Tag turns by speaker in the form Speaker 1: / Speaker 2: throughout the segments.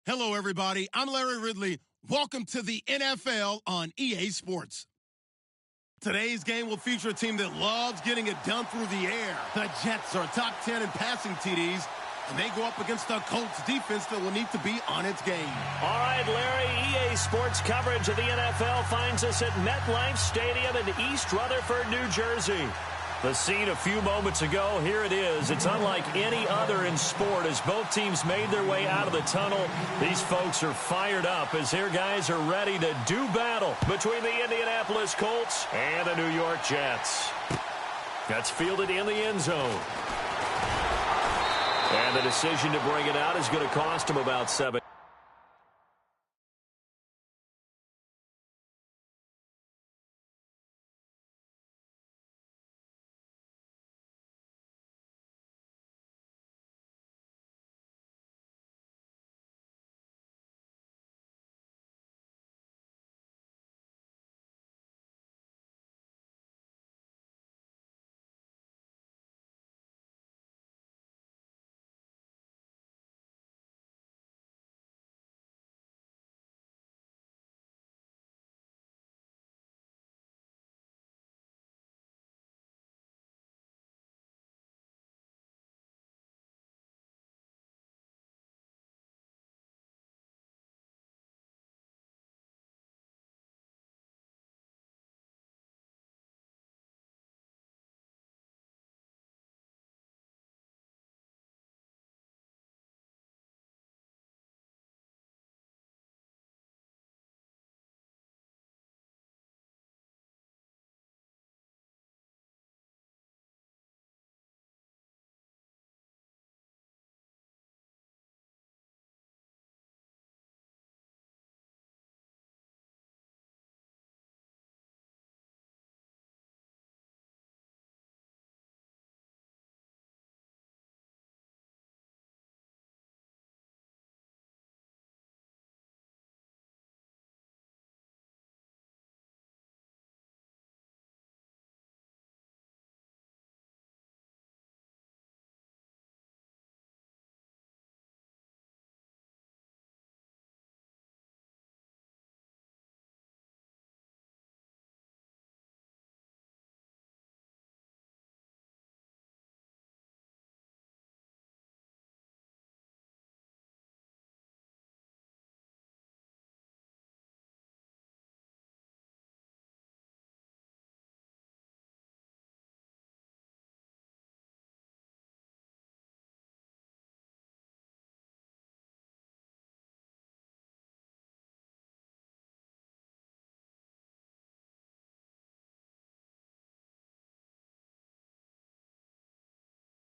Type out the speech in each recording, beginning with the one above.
Speaker 1: Hello, everybody. I'm Larry Ridley. Welcome to the NFL on EA Sports. Today's game will feature a team that loves getting it done through the air. The Jets are top 10 in passing TDs, and they go up against the Colts defense that will need to be on its game.
Speaker 2: All right, Larry, EA Sports coverage of the NFL finds us at MetLife Stadium in East Rutherford, New Jersey. The scene a few moments ago, here it is. It's unlike any other in sport as both teams made their way out of the tunnel. These folks are fired up as their guys are ready to do battle between the Indianapolis Colts and the New York Jets. That's fielded in the end zone. And the decision to bring it out is going to cost him about 7.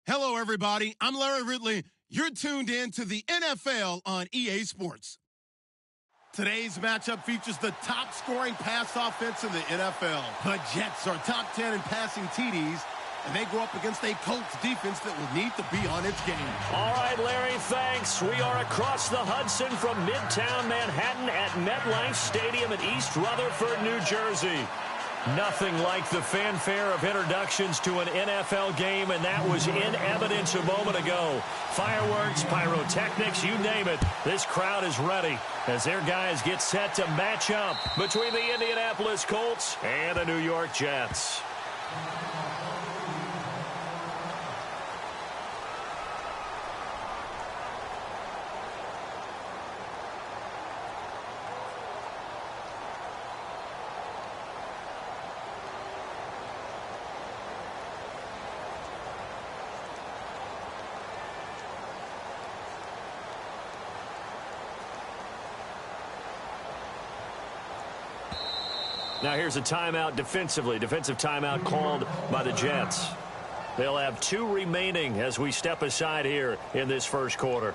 Speaker 1: Hello, everybody. I'm Larry Ridley. You're tuned in to the NFL on EA Sports. Today's matchup features the top-scoring pass offense in the NFL. The Jets are top 10 in passing TDs, and they go up against a Colts defense that will need to be on its game.
Speaker 2: All right, Larry, thanks. We are across the Hudson from Midtown Manhattan at MetLife Stadium in East Rutherford, New Jersey. Nothing like the fanfare of introductions to an NFL game, and that was in evidence a moment ago. Fireworks, pyrotechnics, you name it. This crowd is ready as their guys get set to match up between the Indianapolis Colts and the New York Jets. Now here's a timeout defensively. Defensive timeout called by the Jets. They'll have 2 remaining as we step aside here in this first quarter.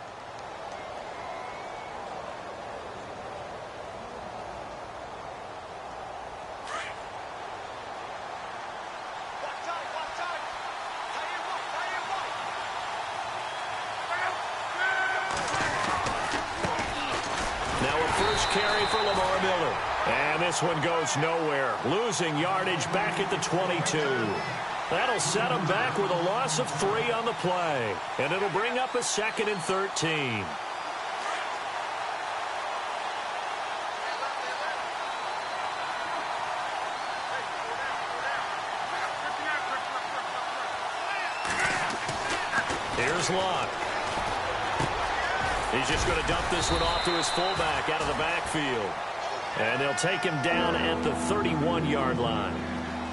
Speaker 2: Now a first carry for Lamar Miller. And this one goes nowhere. Losing yardage back at the 22. That'll set him back with a loss of 3 on the play. And it'll bring up a 2nd and 13. Here's Locke. He's just going to dump this one off to his fullback out of the backfield. And they'll take him down at the 31-yard line.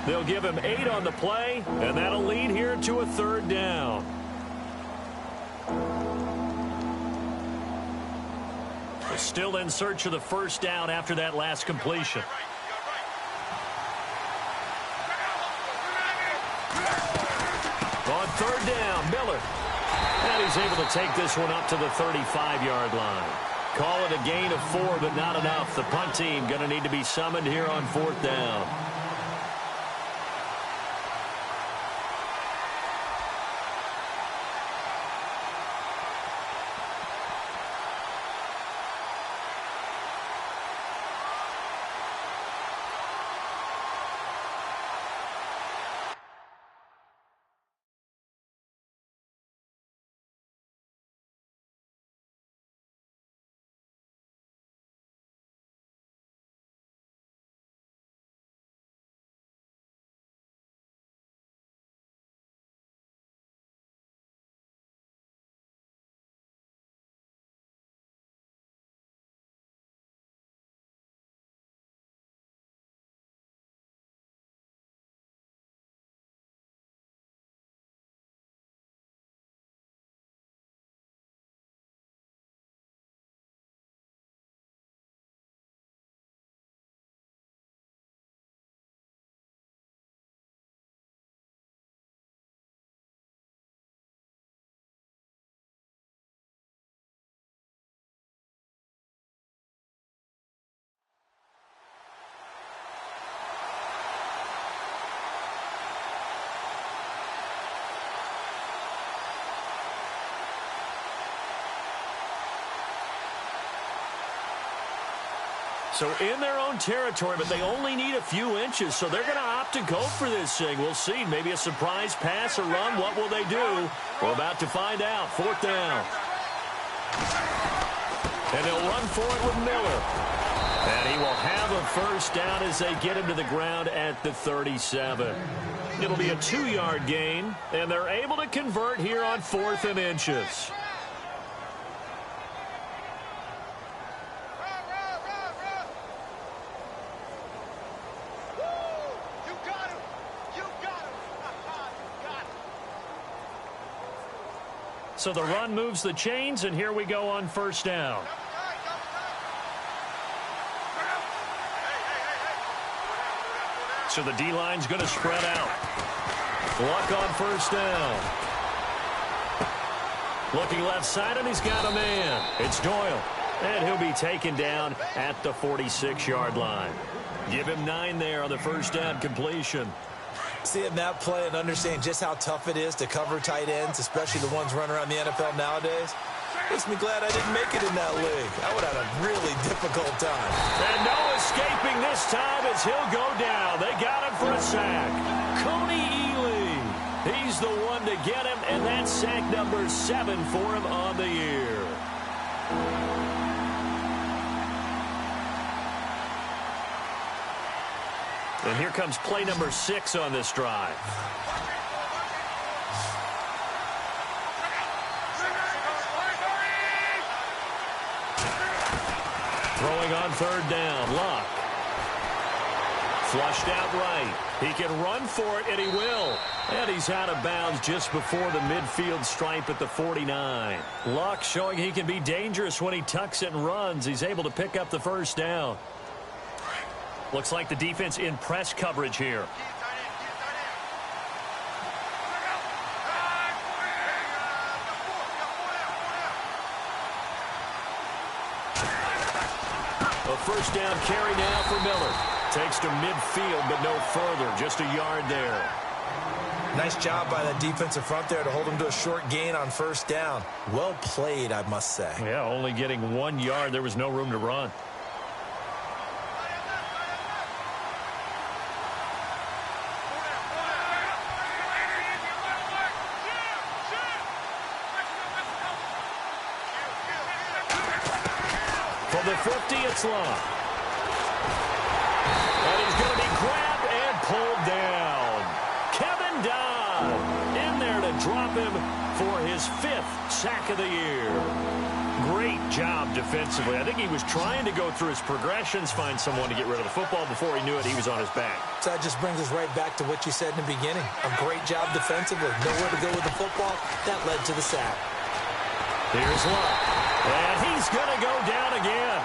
Speaker 2: They'll give him 8 on the play, and that'll lead here to a 3rd down. They're still in search of the 1st down after that last completion. On 3rd down, Miller. And he's able to take this one up to the 35-yard line. Call it a gain of 4, but not enough. The punt team going to need to be summoned here on 4th down. So in their own territory, but they only need a few inches, so they're going to opt to go for this thing. We'll see. Maybe a surprise pass or run. What will they do? We're about to find out. 4th down. And they'll run for it with Miller. And he will have a 1st down as they get him to the ground at the 37. It'll be a 2-yard gain, and they're able to convert here on 4th and inches. So the run moves the chains, and here we go on 1st down. So the D-line's going to spread out. Luck on 1st down. Looking left side, and he's got a man. It's Doyle. And he'll be taken down at the 46-yard line. Give him 9 there on the 1st down completion.
Speaker 3: Seeing that play and understanding just how tough it is to cover tight ends, especially the ones running around the NFL nowadays, makes me glad I didn't make it in that league. I would have had a really difficult time.
Speaker 2: And no escaping this time as he'll go down. They got him for a sack. Coney Ely. He's the one to get him, and that's sack number 7 for him on the year. And here comes play number 6 on this drive. Throwing on 3rd down, Locke. Flushed out right. He can run for it, and he will. And he's out of bounds just before the midfield stripe at the 49. Locke showing he can be dangerous when he tucks it and runs. He's able to pick up the 1st down. Looks like the defense in press coverage here. A 1st down carry now for Miller. Takes to midfield, but no further. Just a yard there.
Speaker 3: Nice job by that defensive front there to hold him to a short gain on 1st down. Well played, I must say.
Speaker 2: Yeah, only getting 1 yard. There was no room to run. From the 50, it's Locke. And he's going to be grabbed and pulled down. Kevin Dodd in there to drop him for his 5th sack of the year. Great job defensively. I think he was trying to go through his progressions, find someone to get rid of the football. Before he knew it, he was on his back.
Speaker 3: So that just brings us right back to what you said in the beginning. A great job defensively. Nowhere to go with the football. That led to the sack.
Speaker 2: Here's Luck. And he's going to go down again.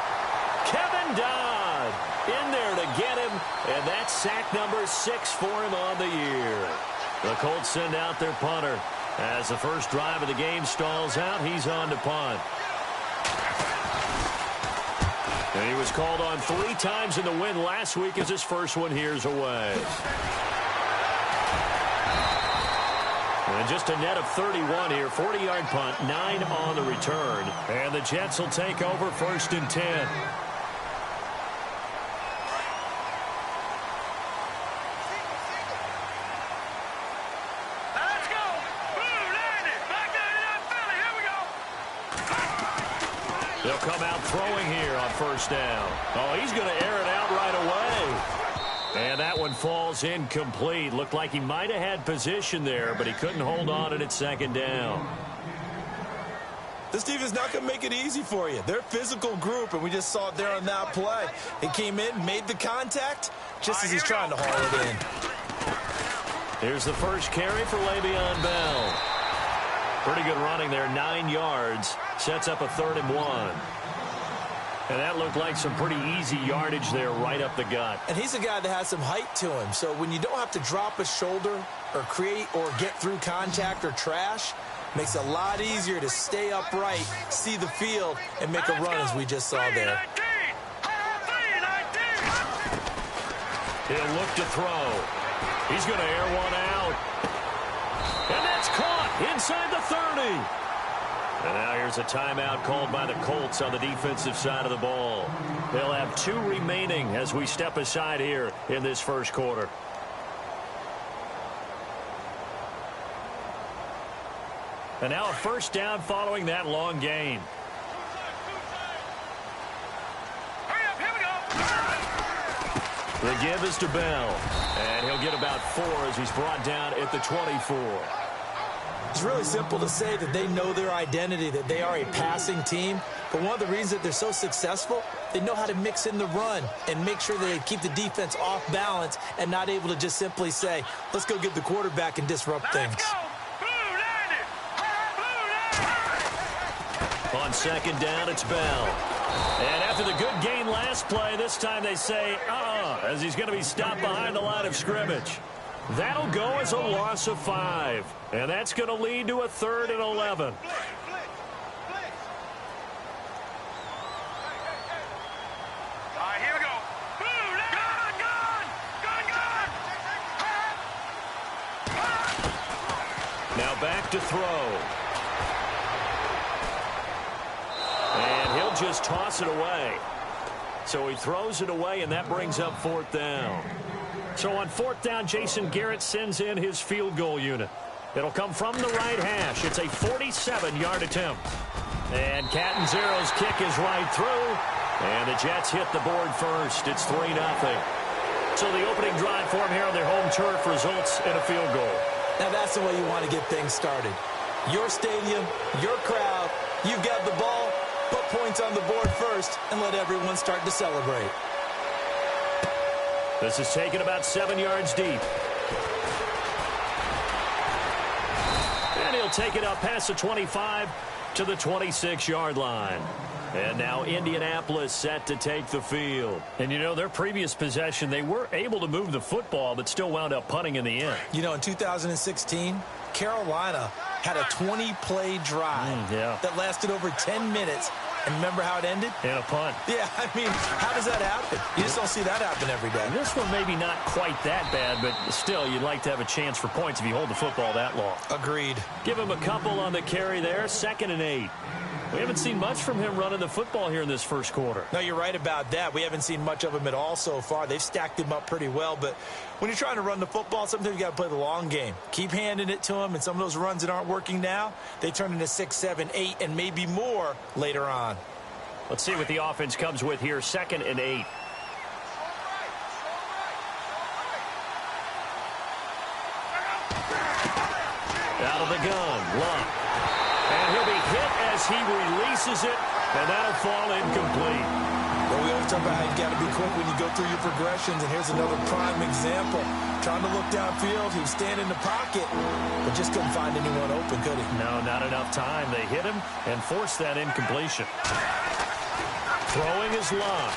Speaker 2: Kevin Dodd in there to get him. And that's sack number 6 for him on the year. The Colts send out their punter. As the first drive of the game stalls out, he's on to punt. And he was called on 3 times in the win last week as his first one here's away. And just a net of 31 here. 40-yard punt, 9 on the return. And the Jets will take over 1st and 10. They'll come out throwing here on 1st down. Oh, he's going to air it out right away. And that one falls incomplete. Looked like he might have had position there, but he couldn't hold on at 2nd down.
Speaker 3: This team is not going to make it easy for you. They're a physical group, and we just saw it there on that play. He came in, made the contact, just as he's trying to haul it in.
Speaker 2: Here's the first carry for Le'Veon Bell. Pretty good running there, 9 yards. Sets up a 3rd and 1. And that looked like some pretty easy yardage there right up the gut.
Speaker 3: And he's a guy that has some height to him. So when you don't have to drop a shoulder or create or get through contact or trash, makes it a lot easier to stay upright, see the field, and make a run as we just saw there.
Speaker 2: He'll look to throw. He's going to air one out. And that's caught inside the 30. And now here's a timeout called by the Colts on the defensive side of the ball. They'll have 2 remaining as we step aside here in this first quarter. And now a 1st down following that long gain. The give is to Bell. And he'll get about 4 as he's brought down at the 24.
Speaker 3: It's really simple to say that they know their identity, that they are a passing team. But one of the reasons that they're so successful, they know how to mix in the run and make sure that they keep the defense off balance and not able to just simply say, let's go get the quarterback and disrupt things.
Speaker 2: On 2nd down, it's Bell. And after the good gain last play, this time they say, as he's going to be stopped behind the line of scrimmage. That'll go as a loss of 5. And that's going to lead to a 3rd and 11.
Speaker 4: Here we go.
Speaker 2: Now back to throw. And he'll just toss it away. So he throws it away, and that brings up 4th down. So on 4th down, Jason Garrett sends in his field goal unit. It'll come from the right hash. It's a 47-yard attempt. And Catanzero's kick is right through. And the Jets hit the board first. It's 3-0. So the opening drive for them here on their home turf results in a field goal.
Speaker 3: Now that's the way you want to get things started. Your stadium, your crowd, you've got the ball, put points on the board first, and let everyone start to celebrate.
Speaker 2: This is taken about 7 yards deep. And he'll take it up past the 25 to the 26-yard line. And now Indianapolis set to take the field. And, you know, their previous possession, they were able to move the football, but still wound up punting in the end.
Speaker 3: You know, in 2016, Carolina had a 20-play drive that lasted over 10 minutes. And remember how it ended?
Speaker 2: In a punt.
Speaker 3: Yeah, I mean, how does that happen? You just don't see that happen every day.
Speaker 2: And this one maybe not quite that bad, but still, you'd like to have a chance for points if you hold the football that long.
Speaker 3: Agreed.
Speaker 2: Give him a couple on the carry there, 2nd and 8. We haven't seen much from him running the football here in this first quarter.
Speaker 3: No, you're right about that. We haven't seen much of him at all so far. They've stacked him up pretty well, but when you're trying to run the football, sometimes you got to play the long game. Keep handing it to him, and some of those runs that aren't working now, they turn into 6, 7, 8, and maybe more later on.
Speaker 2: Let's see what the offense comes with here, 2nd and 8. Out of the gun, Luck. And he'll be hit as he releases it, and that'll fall incomplete.
Speaker 3: Well, we always talk about how you got to be quick when you go through your progressions, and here's another prime example. Trying to look downfield, he was standing in the pocket, but just couldn't find anyone open, could he?
Speaker 2: No, not enough time. They hit him and forced that incompletion. Throwing his Luck.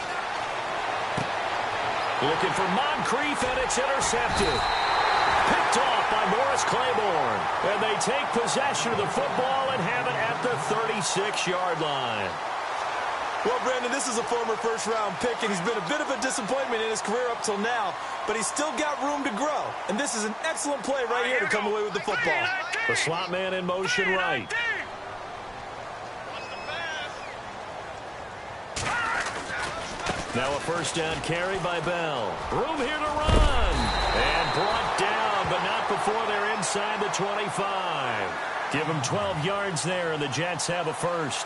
Speaker 2: Looking for Moncrief, and it's intercepted. Picked off by Morris Claiborne. And they take possession of the football and have it at the 36-yard line.
Speaker 3: Well, Brandon, this is a former first-round pick, and he's been a bit of a disappointment in his career up till now, but he's still got room to grow. And this is an excellent play right here to come away with the football.
Speaker 2: The slot man in motion right. Now a first down carry by Bell. Room here to run. And brought down, but not before they're inside the 25. Give them 12 yards there, and the Jets have a first.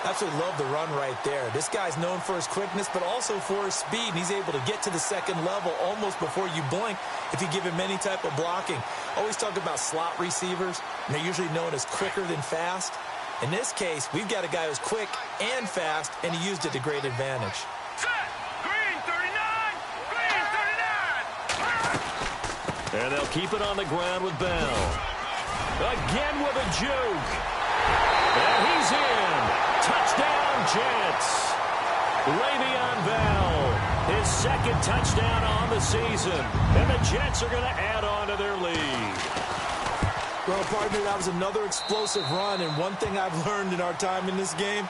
Speaker 3: Absolutely love the run right there. This guy's known for his quickness, but also for his speed. He's able to get to the second level almost before you blink if you give him any type of blocking. Always talk about slot receivers, and they're usually known as quicker than fast. In this case, we've got a guy who's quick and fast, and he used it to great advantage.
Speaker 4: Green 39! Green 39!
Speaker 2: And they'll keep it on the ground with Bell. Again with a juke. And he's in. Touchdown, Jets. Le'Veon Bell, his second touchdown on the season. And the Jets are going to add on to their lead.
Speaker 3: Well, partner, that was another explosive run, and one thing I've learned in our time in this game,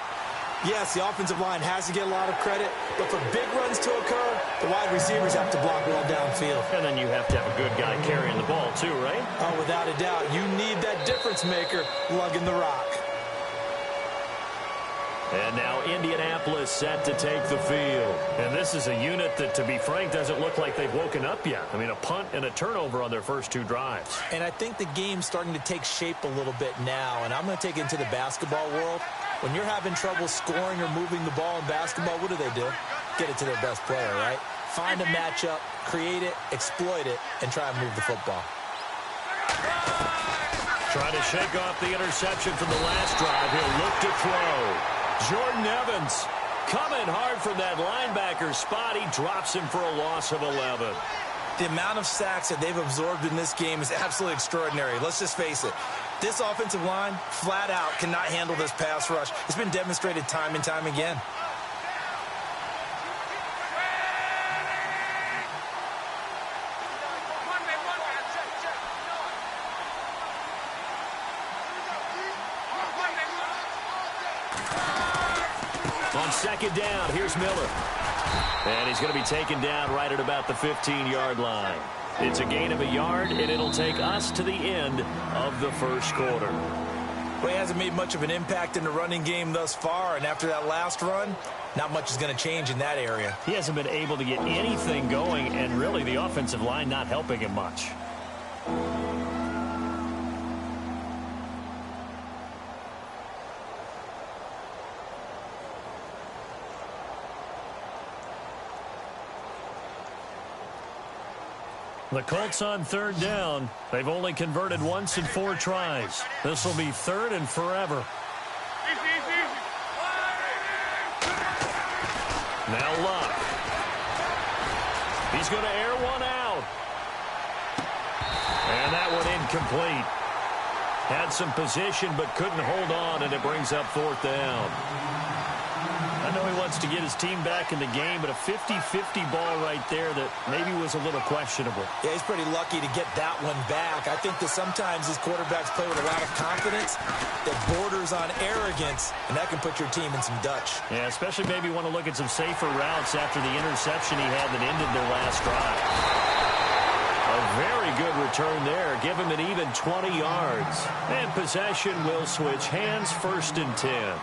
Speaker 3: yes, the offensive line has to get a lot of credit, but for big runs to occur, the wide receivers have to block well downfield.
Speaker 2: And then you have to have a good guy carrying the ball too, right?
Speaker 3: Oh, without a doubt. You need that difference maker lugging the rock.
Speaker 2: And now Indianapolis set to take the field. And this is a unit that, to be frank, doesn't look like they've woken up yet. I mean, a punt and a turnover on their first two drives.
Speaker 3: And I think the game's starting to take shape a little bit now, and I'm going to take it into the basketball world. When you're having trouble scoring or moving the ball in basketball, what do? Get it to their best player, right? Find a matchup, create it, exploit it, and try and move the football.
Speaker 2: Trying to shake off the interception from the last drive. He'll look to throw. Jordan Evans coming hard from that linebacker spot. He drops him for a loss of 11.
Speaker 3: The amount of sacks that they've absorbed in this game is absolutely extraordinary. Let's just face it. This offensive line, flat out, cannot handle this pass rush. It's been demonstrated time and time again.
Speaker 2: On second down, here's Miller. And he's going to be taken down right at about the 15-yard line. It's a gain of a yard, and it'll take us to the end of the first quarter.
Speaker 3: Well, he hasn't made much of an impact in the running game thus far, and after that last run, not much is going to change in that area.
Speaker 2: He hasn't been able to get anything going, and really the offensive line not helping him much. The Colts on third down. They've only converted once in 4 tries. This will be third and forever. Now Luck. He's going to air one out. And that one incomplete. Had some position but couldn't hold on, and it brings up fourth down. I know he wants to get his team back in the game, but a 50-50 ball right there that maybe was a little questionable.
Speaker 3: Yeah, he's pretty lucky to get that one back. I think that sometimes these quarterbacks play with a lot of confidence that borders on arrogance, and that can put your team in some Dutch.
Speaker 2: Yeah, especially maybe want to look at some safer routes after the interception he had that ended their last drive. A very good return there. Give him an even 20 yards. And possession will switch hands, 1st and 10.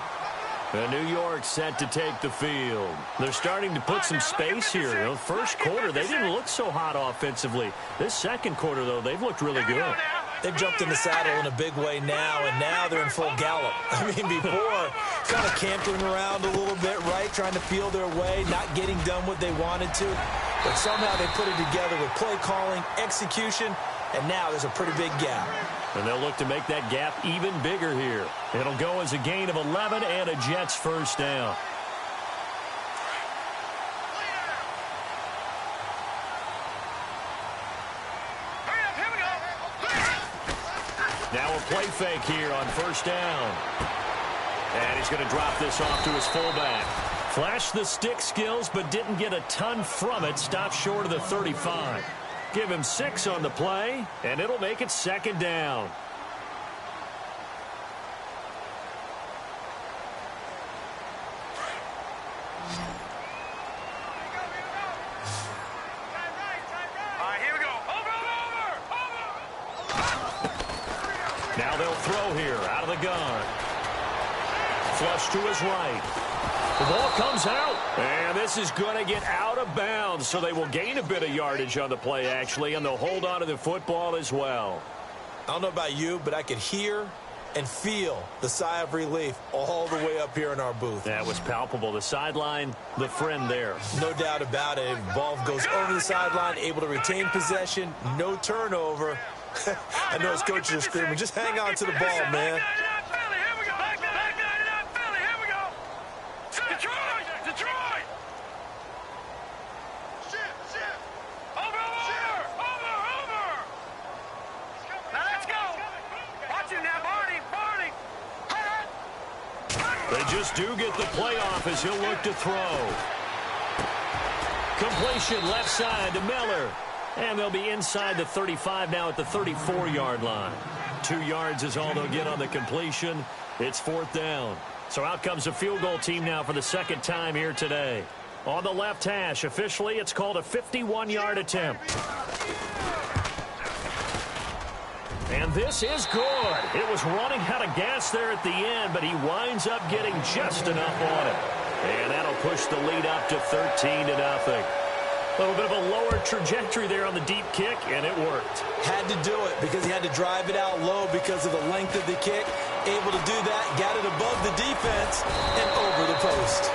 Speaker 2: New York set to take the field. They're starting to put some space here. You know, first quarter, they didn't look so hot offensively. This second quarter, though, they've looked really good.
Speaker 3: They've jumped in the saddle in a big way now, and now they're in full gallop. I mean, before, kind of cantering around a little bit, right, trying to feel their way, not getting done what they wanted to. But somehow they put it together with play calling, execution, and now there's a pretty big gap.
Speaker 2: And they'll look to make that gap even bigger here. It'll go as a gain of 11 and a Jets first down. Now a play fake here on first down. And he's going to drop this off to his fullback. Flashed the stick skills, but didn't get a ton from it. Stopped short of the 35. Give him 6 on the play, and it'll make it second down. Now they'll throw here out of the gun. Flush to his right. The ball comes out, and this is going to get out of bounds, so they will gain a bit of yardage on the play, actually, and they'll hold on to the football as well.
Speaker 3: I don't know about you, but I could hear and feel the sigh of relief all the way up here in our booth.
Speaker 2: That was palpable. The sideline, the friend there.
Speaker 3: No doubt about it. Ball goes over the sideline, able to retain possession, no turnover. I know his coaches are screaming, just hang on to the ball, man.
Speaker 2: They just do get the playoff as he'll look to throw. Completion left side to Miller. And they'll be inside the 35 now at the 34-yard line. 2 yards is all they'll get on the completion. It's fourth down. So out comes a field goal team now for the second time here today. On the left hash, officially, it's called a 51-yard attempt. And this is good. It was running out of gas there at the end, but he winds up getting just enough on it. And that'll push the lead up to 13-0. A little bit of a lower trajectory there on the deep kick, and it worked.
Speaker 3: Had to do it because he had to drive it out low because of the length of the kick. Able to do that, got it above the defense and over the post.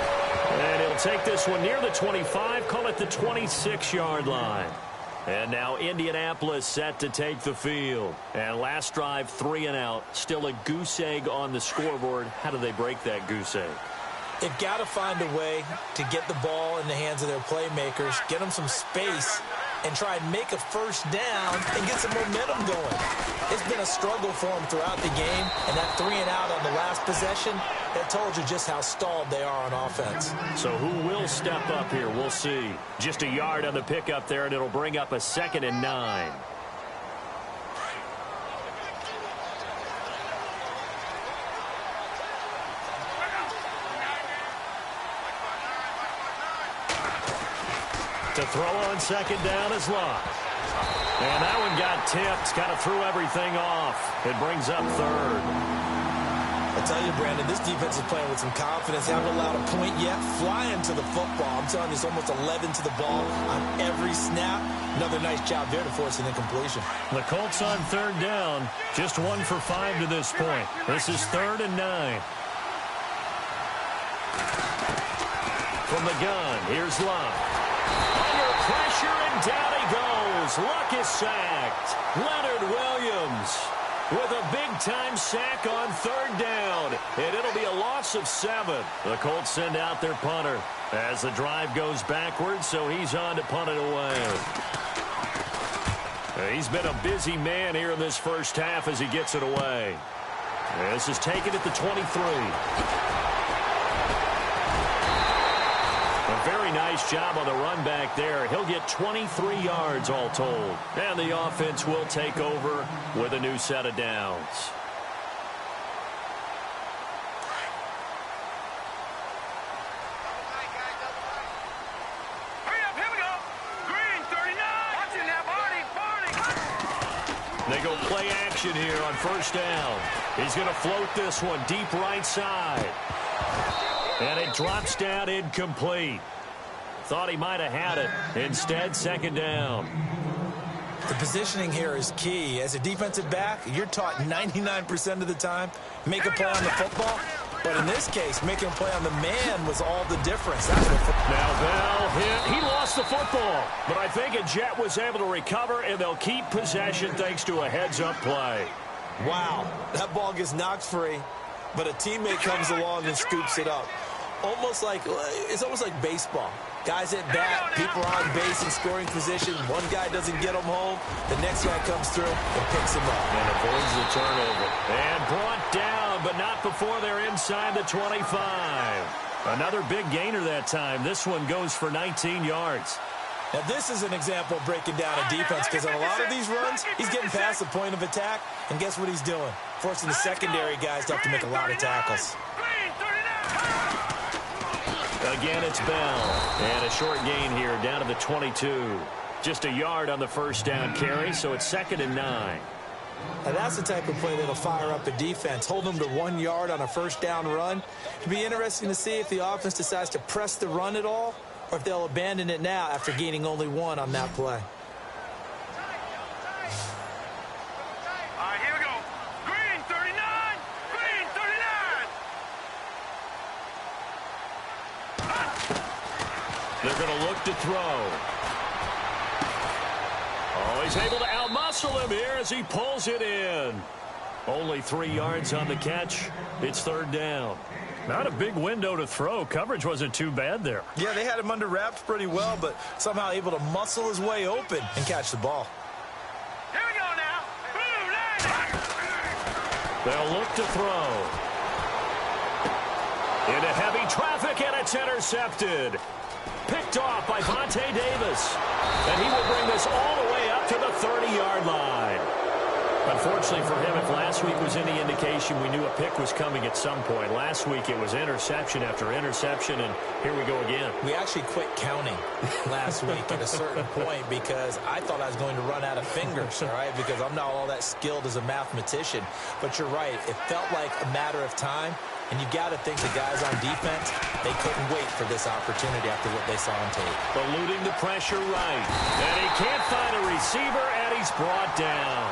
Speaker 2: And he'll take this one near the 25, call it the 26-yard line. And now Indianapolis set to take the field. And last drive, 3 and out. Still a goose egg on the scoreboard. How do they break that goose egg?
Speaker 3: They've got to find a way to get the ball in the hands of their playmakers, get them some space, and try and make a first down and get some momentum going. It's been a struggle for them throughout the game, and that 3 and out on the last possession, that told you just how stalled they are on offense.
Speaker 2: So who will step up here? We'll see. Just a yard on the pickup there, and it'll bring up a 2nd and 9. To throw on second down is Locke. And that one got tipped, kind of threw everything off. It brings up 3rd.
Speaker 3: I tell you, Brandon, this defense is playing with some confidence. They haven't allowed a point yet. Flying to the football. I'm telling you, it's almost 11 to the ball on every snap. Another nice job there to force an incompletion.
Speaker 2: The Colts on 3rd down. Just 1 for 5 to this point. This is 3rd and 9. From the gun, here's Locke. Under pressure, and down he goes. Luck is sacked. Leonard Williams with a big-time sack on 3rd down. And it'll be a loss of 7. The Colts send out their punter as the drive goes backwards, so he's on to punt it away. He's been a busy man here in this first half as he gets it away. This is taken at the 23. A very nice job on the run back there. He'll get 23 yards all told. And the offense will take over with a new set of downs. They go play action here on first down. He's going to float this one deep right side. And it drops down incomplete. Thought he might have had it. Instead, second down.
Speaker 3: The positioning here is key. As a defensive back, you're taught 99% of the time, make a play on the football. But in this case, making a play on the man was all the difference. That's what
Speaker 2: now Bell hit. He lost the football. But I think a Jet was able to recover, and they'll keep possession thanks to a heads-up play.
Speaker 3: Wow, that ball gets knocked free, but a teammate comes along and scoops it up. It's almost like baseball. Guys at bat, people are on base in scoring position. One guy doesn't get him home. The next guy comes through and picks him up.
Speaker 2: And avoids the turnover. And brought down, but not before they're inside the 25. Another big gainer that time. This one goes for 19 yards.
Speaker 3: Now, this is an example of breaking down a defense, because on a lot of these runs, he's getting past the point of attack, and guess what he's doing? Forcing the secondary guys to have to make a lot of tackles.
Speaker 2: Again, it's Bell. And a short gain here down to the 22. Just a yard on the first down carry, so it's 2nd and 9.
Speaker 3: Now, that's the type of play that'll fire up a defense. Hold them to 1 yard on a first down run. It'll be interesting to see if the offense decides to press the run at all, or if they'll abandon it now after gaining only 1 on that play.
Speaker 4: All right, here we go. Green 39. Green 39.
Speaker 2: They're going to look to throw. Oh, he's able to outmuscle him here as he pulls it in. Only 3 yards on the catch. It's 3rd down. Not a big window to throw. Coverage wasn't too bad there.
Speaker 3: Yeah, they had him under wraps pretty well, but somehow able to muscle his way open and catch the ball.
Speaker 4: Here we go now. Blue line.
Speaker 2: They'll look to throw. Into heavy traffic, and it's intercepted. Picked off by Vontae Davis. And he will bring this all the way up to the 30-yard line. Unfortunately for him, if last week was any indication, we knew a pick was coming at some point. Last week it was interception after interception, and here we go again.
Speaker 3: We actually quit counting last week at a certain point because I thought I was going to run out of fingers, all right, because I'm not all that skilled as a mathematician. But you're right. It felt like a matter of time, and you got to think the guys on defense, they couldn't wait for this opportunity after what they saw on tape.
Speaker 2: Eluding the pressure right. And he can't find a receiver, and he's brought down.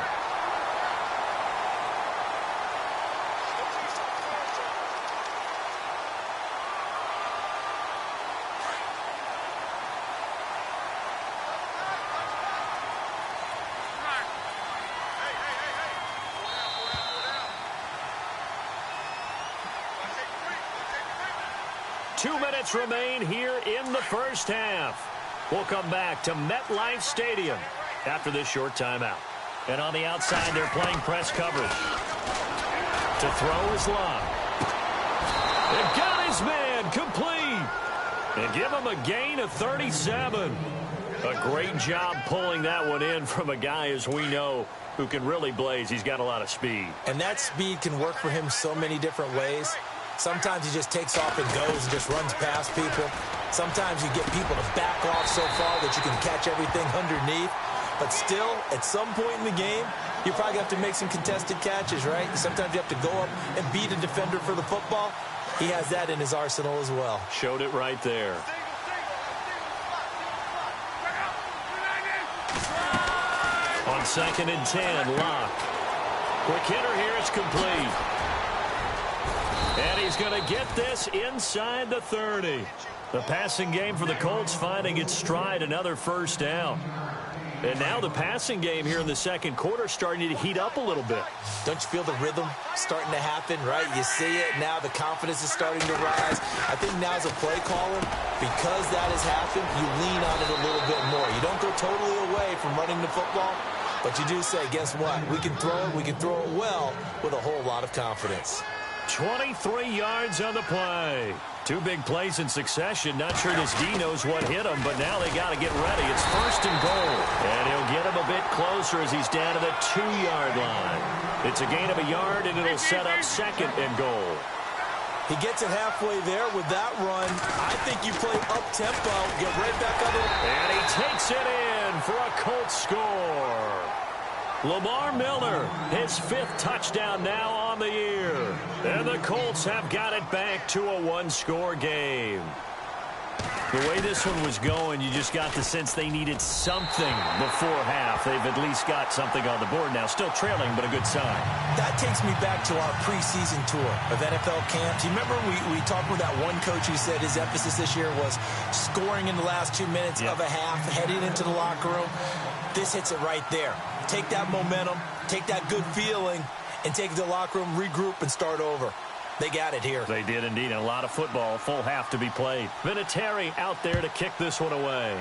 Speaker 2: Remain here in the first half. We'll come back to MetLife Stadium after this short timeout. And on the outside, they're playing press coverage. To throw is Love. And got his man complete. And give him a gain of 37. A great job pulling that one in from a guy, as we know, who can really blaze. He's got a lot of speed.
Speaker 3: And that speed can work for him so many different ways. Sometimes he just takes off and goes and just runs past people. Sometimes you get people to back off so far that you can catch everything underneath. But still, at some point in the game, you probably have to make some contested catches, right? Sometimes you have to go up and beat a defender for the football. He has that in his arsenal as well.
Speaker 2: Showed it right there. On 2nd and 10, Locke. Quick hitter here, it's complete. And he's going to get this inside the 30. The passing game for the Colts finding its stride, another first down. And now the passing game here in the second quarter starting to heat up a little bit.
Speaker 3: Don't you feel the rhythm starting to happen, right? You see it now. The confidence is starting to rise. I think now as a play caller, because that has happened, you lean on it a little bit more. You don't go totally away from running the football, but you do say, guess what? We can throw it. We can throw it well with a whole lot of confidence.
Speaker 2: 23 yards on the play. 2 big plays in succession. Not sure this D knows what hit him, but now they got to get ready. It's 1st and goal. And he'll get him a bit closer as he's down to the 2-yard line. It's a gain of a yard, and it'll set up 2nd and goal.
Speaker 3: He gets it halfway there with that run. I think you play up-tempo, get right back on it.
Speaker 2: And he takes it in for a Colts score. Lamar Miller, his 5th touchdown now on the year. And the Colts have got it back to a 1-score game. The way this one was going, you just got the sense they needed something before half. They've at least got something on the board now. Still trailing, but a good sign.
Speaker 3: That takes me back to our preseason tour of NFL camps. You remember we talked with that one coach who said his emphasis this year was scoring in the last 2 minutes of a half, heading into the locker room. This hits it right there. Take that momentum, take that good feeling, and take it to the locker room, regroup, and start over. They got it here.
Speaker 2: They did indeed. And a lot of football, full half to be played. Vinatieri out there to kick this one away.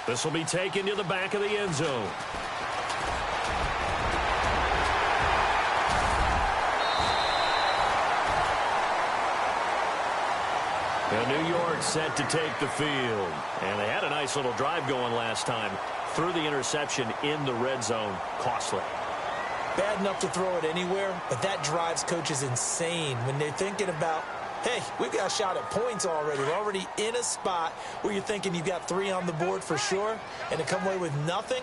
Speaker 2: This will be taken to the back of the end zone. And New York set to take the field. And they had a nice little drive going last time. Threw the interception in the red zone. Costly.
Speaker 3: Bad enough to throw it anywhere, but that drives coaches insane when they're thinking about, hey, we've got a shot at points already. We're already in a spot where you're thinking you've got 3 on the board for sure, and to come away with nothing,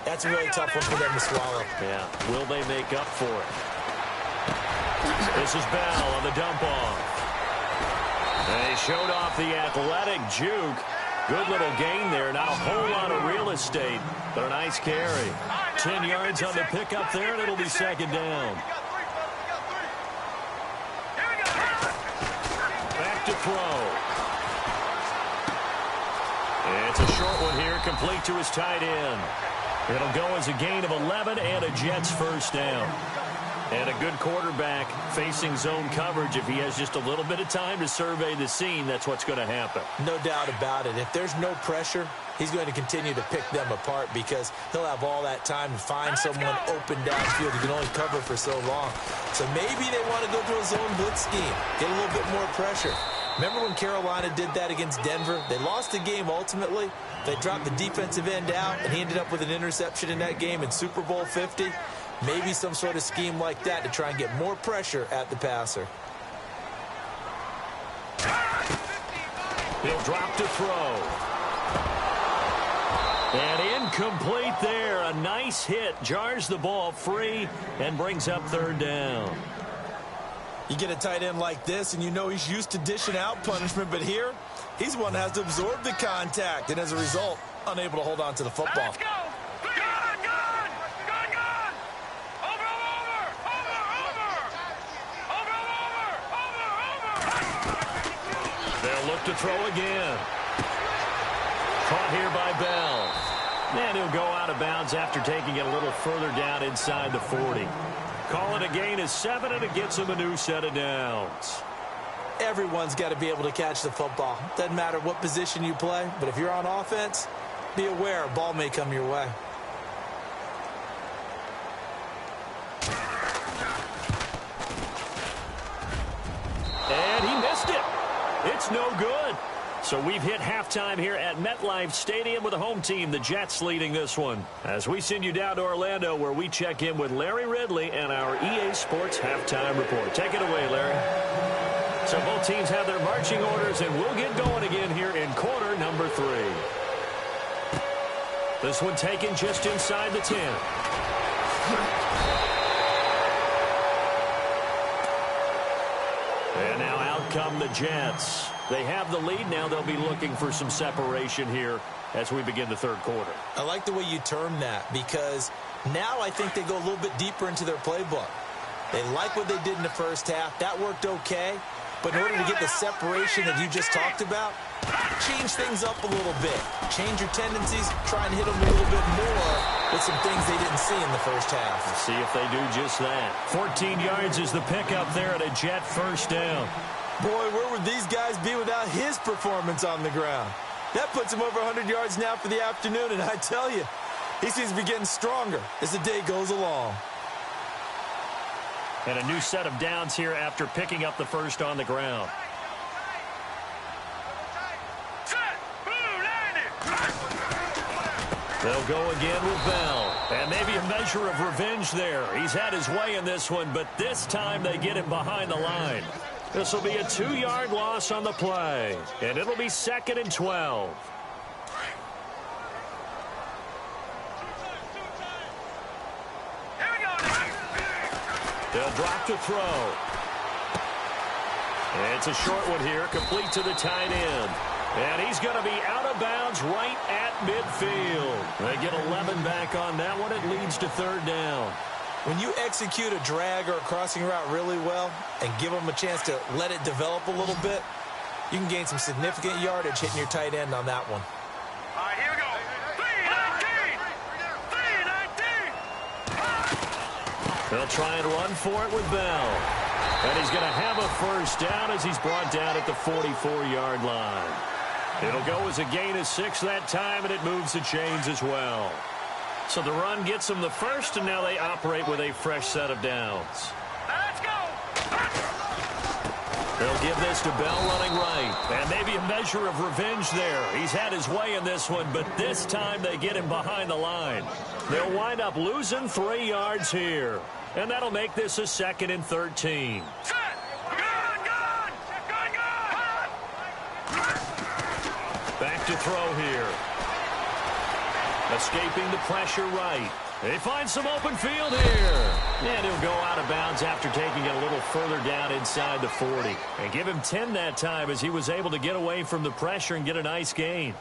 Speaker 3: that's a really tough one for them to swallow.
Speaker 2: Yeah, will they make up for it? This is Bell on the dump-off. They showed off the athletic juke. Good little gain there. Not a whole lot of real estate, but a nice carry. 10 yards on the pickup there, and it'll be second down. Back to throw. It's a short one here, complete to his tight end. It'll go as a gain of 11 and a Jets first down. And a good quarterback facing zone coverage. If he has just a little bit of time to survey the scene, that's what's going to happen.
Speaker 3: No doubt about it. If there's no pressure, he's going to continue to pick them apart because he'll have all that time to find someone open downfield. He can only cover for so long. So maybe they want to go to a zone blitz scheme, get a little bit more pressure. Remember when Carolina did that against Denver? They lost the game ultimately. They dropped the defensive end out, and he ended up with an interception in that game in Super Bowl 50. Maybe some sort of scheme like that to try and get more pressure at the passer.
Speaker 2: He'll drop to throw. And incomplete there. A nice hit. Jars the ball free and brings up third down.
Speaker 3: You get a tight end like this, and you know he's used to dishing out punishment, but here, he's one that has to absorb the contact, and as a result, unable to hold on to the football.
Speaker 4: Let's go.
Speaker 2: They'll look to throw again. Caught here by Bell. And he'll go out of bounds after taking it a little further down inside the 40. Call it a gain of 7, and it gets him a new set of downs.
Speaker 3: Everyone's got to be able to catch the football. Doesn't matter what position you play, but if you're on offense, be aware a ball may come your way.
Speaker 2: And he missed it. It's no good. So we've hit halftime here at MetLife Stadium with the home team, the Jets, leading this one. As we send you down to Orlando, where we check in with Larry Ridley and our EA Sports Halftime Report. Take it away, Larry. So both teams have their marching orders, and we'll get going again here in quarter number 3. This one taken just inside the 10. And now out come the Jets. They have the lead. Now they'll be looking for some separation here as we begin the third quarter.
Speaker 3: I like the way you term that because now I think they go a little bit deeper into their playbook. They like what they did in the first half. That worked okay. But in order to get the separation that you just talked about, change things up a little bit. Change your tendencies. Try and hit them a little bit more with some things they didn't see in the first half.
Speaker 2: We'll see if they do just that. 14 yards is the pickup there at a Jet first down.
Speaker 3: Boy, where would these guys be without his performance on the ground? That puts him over 100 yards now for the afternoon, and I tell you, he seems to be getting stronger as the day goes along.
Speaker 2: And a new set of downs here after picking up the first on the ground. They'll go again with Bell. And maybe a measure of revenge there. He's had his way in this one, but this time they get him behind the line. This will be a 2-yard loss on the play. And it'll be 2nd and 12. They'll drop to throw. It's a short one here, complete to the tight end. And he's going to be out of bounds right at midfield. They get 11 back on that one. It leads to third down.
Speaker 3: When you execute a drag or a crossing route really well and give them a chance to let it develop a little bit, you can gain some significant yardage hitting your tight end on that one.
Speaker 4: All right, here we go. 3-19. 3-19.
Speaker 2: They'll try and run for it with Bell. And he's going to have a first down as he's brought down at the 44-yard line. It'll go as a gain of 6 that time, and it moves the chains as well. So the run gets them the first, and now they operate with a fresh set of downs.
Speaker 4: Let's go!
Speaker 2: They'll give this to Bell running right. And maybe a measure of revenge there. He's had his way in this one, but this time they get him behind the line. They'll wind up losing 3 yards here. And that'll make this a 2nd and 13.
Speaker 4: Set! Gun! Gun! Gun! Gun!
Speaker 2: Back to throw here. Escaping the pressure right. They find some open field here. And he'll go out of bounds after taking it a little further down inside the 40. And give him 10 that time as he was able to get away from the pressure and get a nice gain.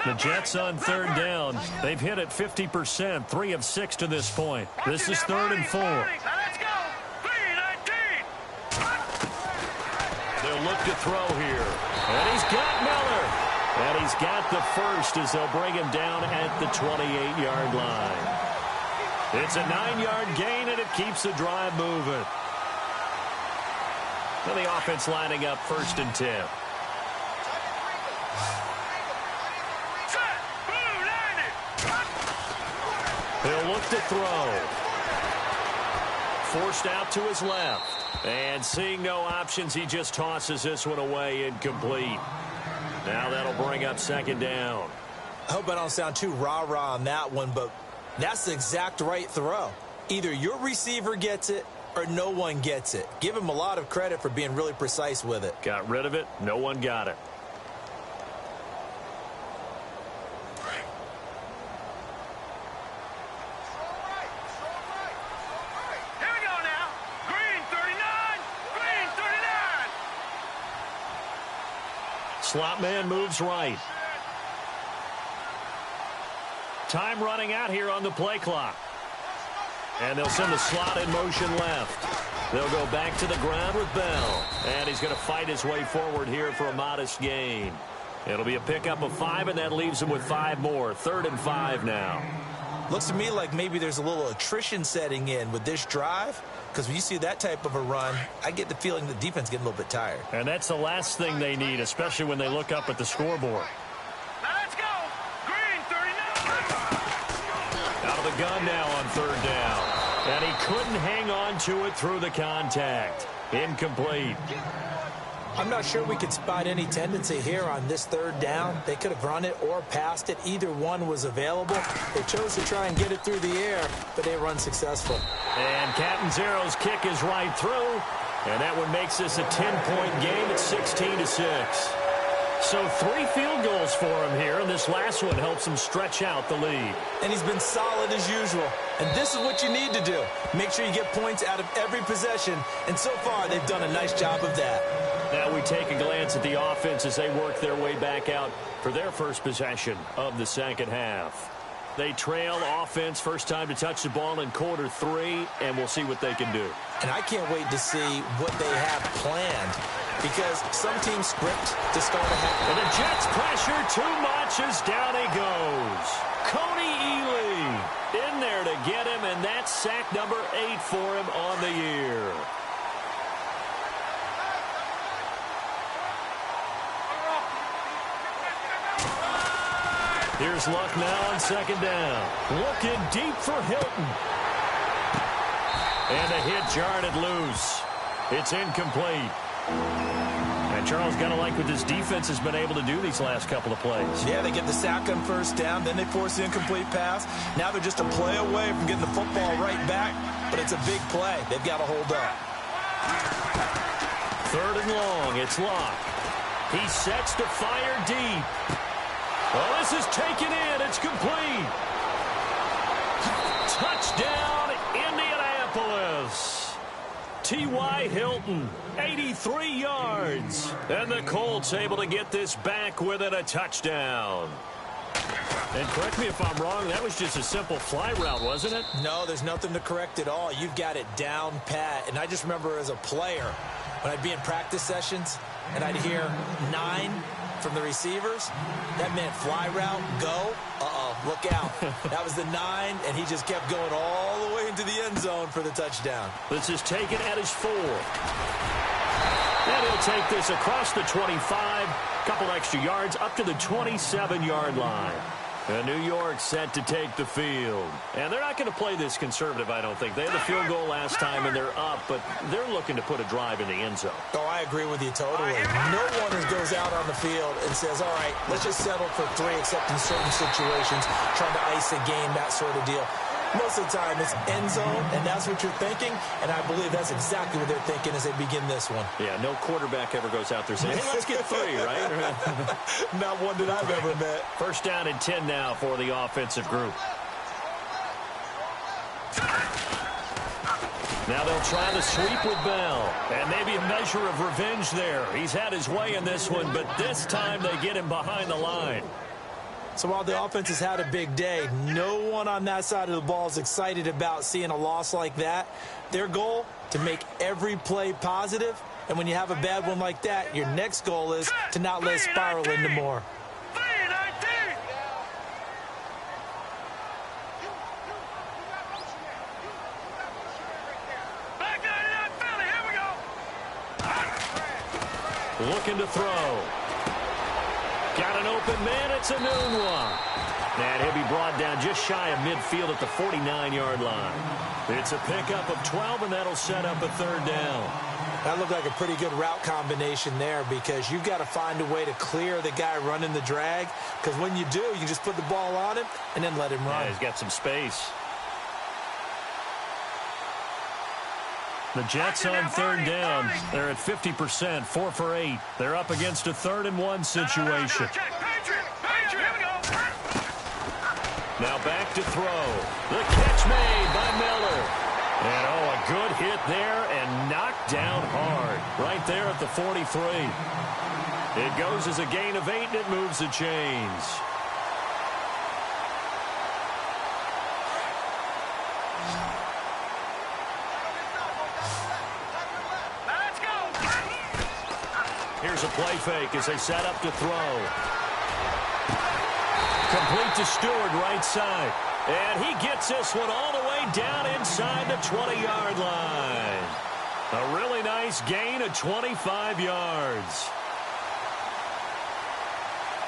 Speaker 2: The Jets on 3rd down. They've hit it 50%, 3 of 6 to this point. This is 3rd and 4.
Speaker 4: Let's go! 3-19!
Speaker 2: They'll look to throw here. And he's got Miller. And he's got the first as they'll bring him down at the 28-yard line. It's a 9-yard gain, and it keeps the drive moving. And the offense lining up 1st and 10. He'll look to throw. Forced out to his left. And seeing no options, he just tosses this one away incomplete. Now that'll bring up 2nd down.
Speaker 3: I hope I don't sound too rah-rah on that one, but that's the exact right throw. Either your receiver gets it or no one gets it. Give him a lot of credit for being really precise with it.
Speaker 2: Got rid of it. No one got it. Slot man moves right. Time running out here on the play clock. And they'll send the slot in motion left. They'll go back to the ground with Bell. And he's going to fight his way forward here for a modest gain. It'll be a pickup of 5, and that leaves him with 5 more. 3rd and 5 now.
Speaker 3: Looks to me like maybe there's a little attrition setting in with this drive. Because when you see that type of a run, I get the feeling the defense getting a little bit tired.
Speaker 2: And that's the last thing they need, especially when they look up at the scoreboard.
Speaker 4: Let's go! Green 39!
Speaker 2: Out of the gun now on 3rd down. And he couldn't hang on to it through the contact. Incomplete.
Speaker 3: I'm not sure we could spot any tendency here on this 3rd down. They could have run it or passed it. Either one was available. They chose to try and get it through the air, but they were unsuccessful.
Speaker 2: And Catanzaro's kick is right through. And that one makes this a 10-point game at 16-6. So 3 field goals for him here, and this last one helps him stretch out the lead.
Speaker 3: And he's been solid as usual. And this is what you need to do. Make sure you get points out of every possession. And so far, they've done a nice job of that.
Speaker 2: Now we take a glance at the offense as they work their way back out for their first possession of the 2nd half. They trail offense, first time to touch the ball in quarter 3, and we'll see what they can do.
Speaker 3: And I can't wait to see what they have planned, because some teams script to start a half.
Speaker 2: And the Jets pressure too much as down he goes. Coney Ely in there to get him, and that's sack number 8 for him on the year. Here's Luck now on 2nd down. Looking deep for Hilton. And a hit jarred it loose. It's incomplete. And Charles, got to like what this defense has been able to do these last couple of plays.
Speaker 3: Yeah, they get the sack on 1st down, then they force the incomplete pass. Now they're just a play away from getting the football right back, but it's a big play. They've got to hold up.
Speaker 2: 3rd and long, it's Luck. He sets to fire deep. Well, this is taken in. It's complete. Touchdown, Indianapolis. T.Y. Hilton, 83 yards. And the Colts able to get this back within a touchdown. And correct me if I'm wrong, that was just a simple fly route, wasn't it?
Speaker 3: No, there's nothing to correct at all. You've got it down pat. And I just remember as a player, when I'd be in practice sessions, and I'd hear 9 from the receivers. That meant fly route, go. Look out. That was the 9, and he just kept going all the way into the end zone for the touchdown.
Speaker 2: This is taken at his 4. And he'll take this across the 25, couple extra yards up to the 27-yard line. And New York set to take the field. And they're not going to play this conservative, I don't think. They had the field goal last time, and they're up, but they're looking to put a drive in the end zone.
Speaker 3: Oh, I agree with you totally. No one goes out on the field and says, all right, let's just settle for 3, except in certain situations, trying to ice a game, that sort of deal. Most of the time, it's end zone, and that's what you're thinking, and I believe that's exactly what they're thinking as they begin this one.
Speaker 2: Yeah, no quarterback ever goes out there saying, hey, let's get 3, right?
Speaker 3: Not one that I've ever met.
Speaker 2: First down and 10 now for the offensive group. Now they'll try the sweep with Bell, and maybe a measure of revenge there. He's had his way in this one, but this time they get him behind the line.
Speaker 3: So while the offense has had a big day, no one on that side of the ball is excited about seeing a loss like that. Their goal, to make every play positive. And when you have a bad one like that, your next goal is to not let it spiral into more.
Speaker 2: Looking to throw. Got an open man. It's a noon one. And he'll be brought down just shy of midfield at the 49-yard line. It's a pickup of 12, and that'll set up a 3rd down.
Speaker 3: That looked like a pretty good route combination there, because you've got to find a way to clear the guy running the drag, because when you do, you just put the ball on him and then let him run.
Speaker 2: Yeah, he's got some space. The Jets on 3rd down. They're at 50%, 4 for 8. They're up against a 3rd and 1 situation. Now back to throw. The catch made by Miller. And, a good hit there and knocked down hard. Right there at the 43. It goes as a gain of 8, and it moves the chains. Here's a play fake as they set up to throw. Complete to Stewart, right side. And he gets this one all the way down inside the 20-yard line. A really nice gain of 25 yards.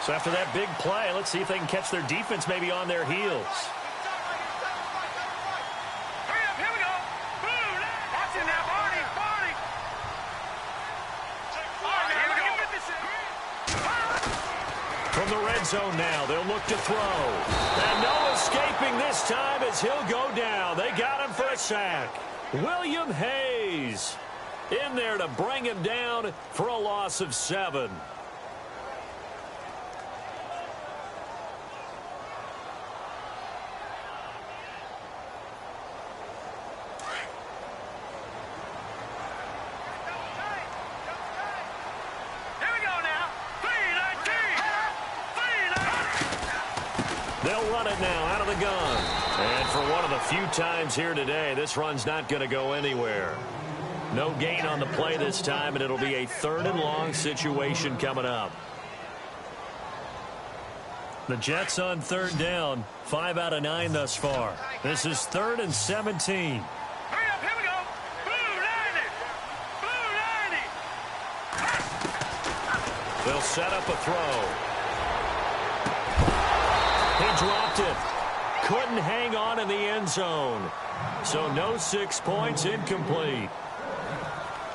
Speaker 2: So after that big play, let's see if they can catch their defense maybe on their heels. From the red zone now, they'll look to throw. And no escaping this time as he'll go down. They got him for a sack. William Hayes in there to bring him down for a loss of 7. They'll run it now out of the gun. And for one of the few times here today, this run's not going to go anywhere. No gain on the play this time, and it'll be a 3rd and long situation coming up. The Jets on 3rd down, 5 out of 9 thus far. This is 3rd and 17.
Speaker 4: Hurry up, here we go. Blue 90.
Speaker 2: They'll set up a throw. He dropped it. Couldn't hang on in the end zone. So no 6 points, incomplete.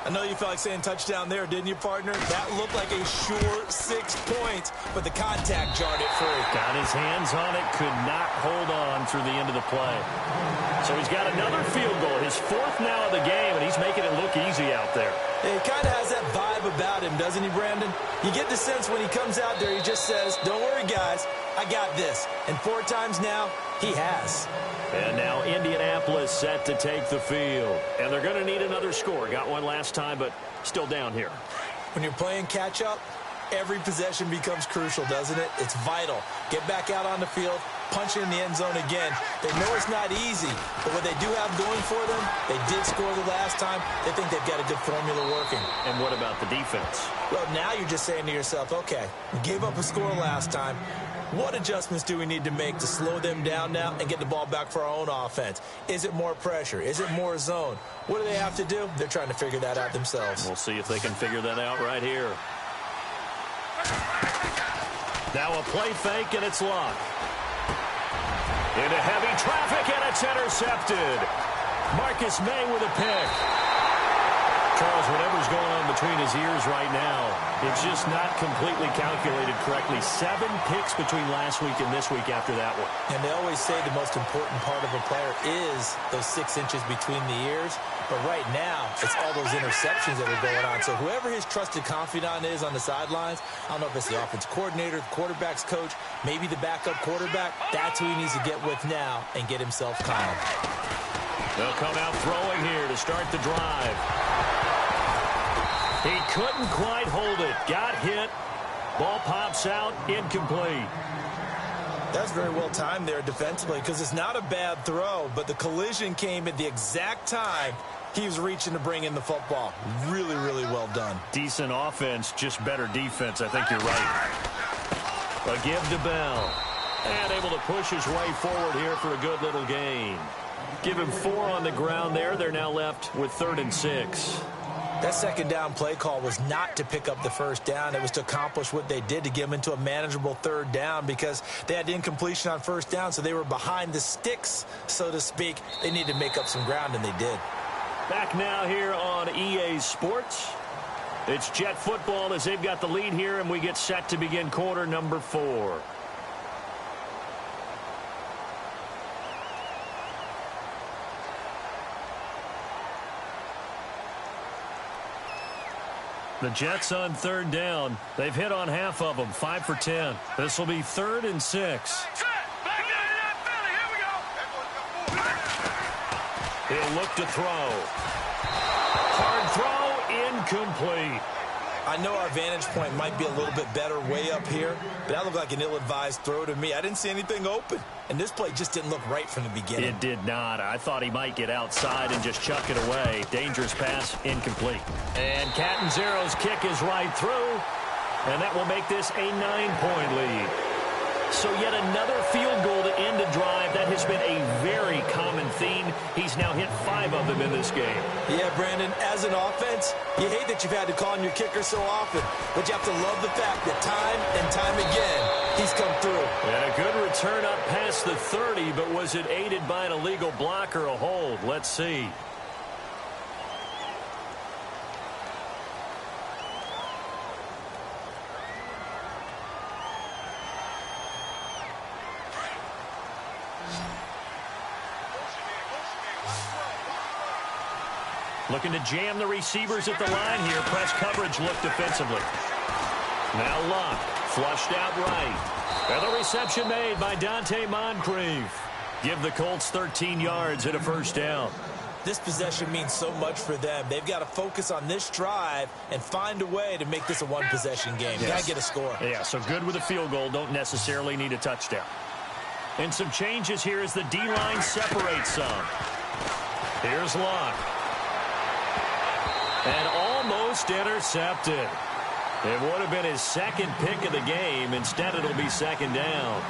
Speaker 3: I know you felt like saying touchdown there, didn't you, partner? That looked like a sure 6 points, but the contact jarred it free.
Speaker 2: Got his hands on it, could not hold on through the end of the play. So he's got another field goal, his 4th now of the game, and he's making it look easy out there.
Speaker 3: He kind of has that vibe about him, doesn't he, Brandon? You get the sense when he comes out there, he just says, don't worry, guys, I got this. And 4 times now, he has.
Speaker 2: And now Indianapolis set to take the field. And they're going to need another score. Got one last time, but still down here.
Speaker 3: When you're playing catch-up, Every possession becomes crucial, doesn't it? It's vital. Get back out on the field, punch it in the end zone again. They know it's not easy, but what they do have going for them, they did score the last time. They think they've got a good formula working.
Speaker 2: And what about the defense?
Speaker 3: Well, now you're just saying to yourself, okay, we gave up a score last time. What adjustments do we need to make to slow them down now and get the ball back for our own offense? Is it more pressure? Is it more zone? What do they have to do? They're trying to figure that out themselves.
Speaker 2: We'll see if they can figure that out right here. Now a play fake, and it's Luck. Into heavy traffic, and it's intercepted. Marcus May with a pick. Charles, whatever's going on between his ears right now, it's just not completely calculated correctly. 7 picks between last week and this week after that one.
Speaker 3: And they always say the most important part of a player is those 6 inches between the ears. But right now, it's all those interceptions that are going on. So whoever his trusted confidant is on the sidelines, I don't know if it's the offense coordinator, the quarterback's coach, maybe the backup quarterback, that's who he needs to get with now and get himself calm.
Speaker 2: They'll come out throwing here to start the drive. He couldn't quite hold it. Got hit. Ball pops out. Incomplete.
Speaker 3: That's very well timed there defensively because it's not a bad throw, but the collision came at the exact time he was reaching to bring in the football. Really, really well done.
Speaker 2: Decent offense, just better defense. I think you're right. A give to Bell. And able to push his way forward here for a good little gain. Give him 4 on the ground there. They're now left with 3rd and 6.
Speaker 3: That second down play call was not to pick up the first down. It was to accomplish what they did to get them into a manageable 3rd down because they had incompletion on first down, so they were behind the sticks, so to speak. They needed to make up some ground, and they did.
Speaker 2: Back now here on EA Sports. It's Jet football as they've got the lead here, and we get set to begin quarter number 4. The Jets on 3rd down. They've hit on half of them, 5 for 10. This will be 3rd and 6. He'll look to throw. Hard throw, incomplete.
Speaker 3: I know our vantage point might be a little bit better way up here, but that looked like an ill-advised throw to me. I didn't see anything open, and this play just didn't look right from the beginning.
Speaker 2: It did not. I thought he might get outside and just chuck it away. Dangerous pass, incomplete. And Catanzaro's kick is right through, and that will make this a 9-point lead. So yet another field goal to end a drive. That has been a very common theme. He's now hit 5 of them in this game.
Speaker 3: Yeah, Brandon, as an offense, you hate that you've had to call on your kicker so often, but you have to love the fact that time and time again, he's come through.
Speaker 2: And a good return up past the 30, but was it aided by an illegal block or a hold? Let's see. Looking to jam the receivers at the line here. Press coverage look defensively. Now Luck. Flushed out right. And the reception made by Dante Moncrief. Give the Colts 13 yards and a 1st down.
Speaker 3: This possession means so much for them. They've got to focus on this drive and find a way to make this a 1-possession game.
Speaker 2: Yes.
Speaker 3: Got to get a score.
Speaker 2: Yeah, so good with a field goal. Don't necessarily need a touchdown. And some changes here as the D-line separates some. Here's Luck. And almost intercepted. It would have been his 2nd pick of the game. Instead, it'll be 2nd down.